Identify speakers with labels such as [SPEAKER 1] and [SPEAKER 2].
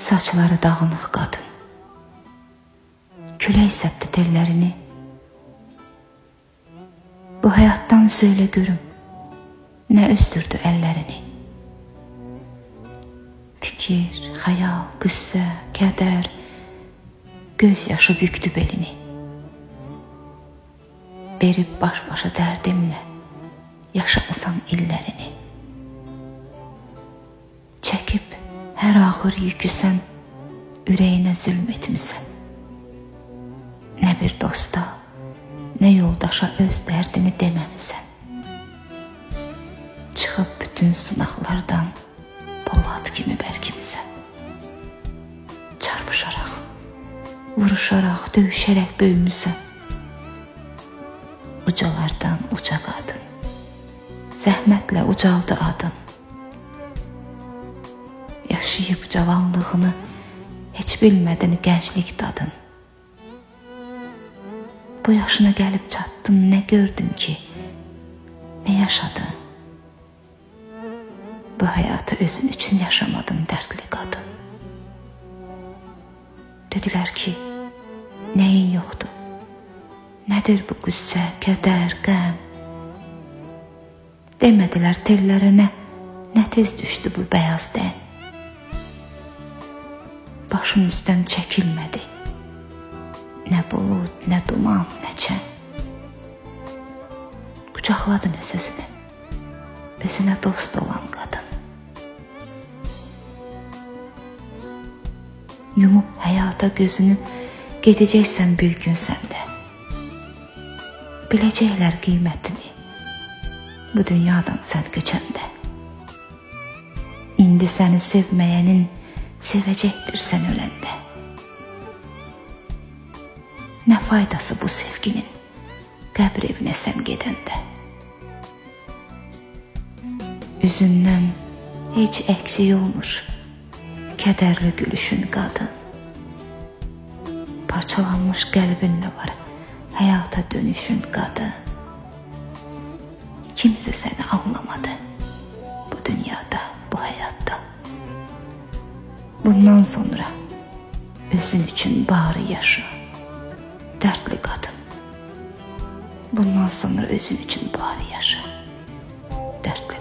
[SPEAKER 1] Saçları dağınıq qadın. Külək səpdi tellərini. Bu həyatdan söylə görüm, nə üzdürdü əllərini. Fikir, xəyal, qüssə, kədər, göz yaşı büktü belini. Berib baş-başa dərdinlə yaşamısan illərini. Çəkib hər ağır yükü sən ürəyinə zülm etmisən. Nə bir dosta, nə yoldaşa öz dərdini deməmisən. Çıxıb bütün sınaqlardan polad kimi bərkimisən. Çarpışaraq, vuruşaraq, döyüşərək böyümüsən. Ucalardan uca qadın, zəhmətlə ucaldı adın. Yaşayıb cavanlığını heç bilmədin gənclik dadın. Bu yaşına gəlib çatdın, nə gördün ki, nə yaşadın? Bu həyatı özün üçün yaşamadın dərdli qadın. Dedilər ki, nəyin yoxdur? Nədir bu qüssə, kədər, qəm? Demədilər tellərinə, nə tez düşdü bu bəyaz dən. Başın üstdən çəkilmədi. Nə bulud, nə duman, nə çən. Qucaqladın öz-özünü, özünə dost olan qadın. Yumub həyata gözünü, gedəcəksən bir gün səndə. Biləcəklər qiymətini bu dünyadan sən köçəndə. İndi səni sevməyənin sevəcəkdir sən öləndə. Nə faydası bu sevginin qəbr evinə sən gedəndə. Üzündən heç əksik olmur kədərli gülüşün qadın. Parçalanmış qəlbinlə var həyata dönüşün qadın. Kimsə səni anlamadı bu dünyada, bu həyatda. Bundan sonra özün üçün bari yaşa, dərdli qadın. Bundan sonra özün üçün bari yaşa, dərdli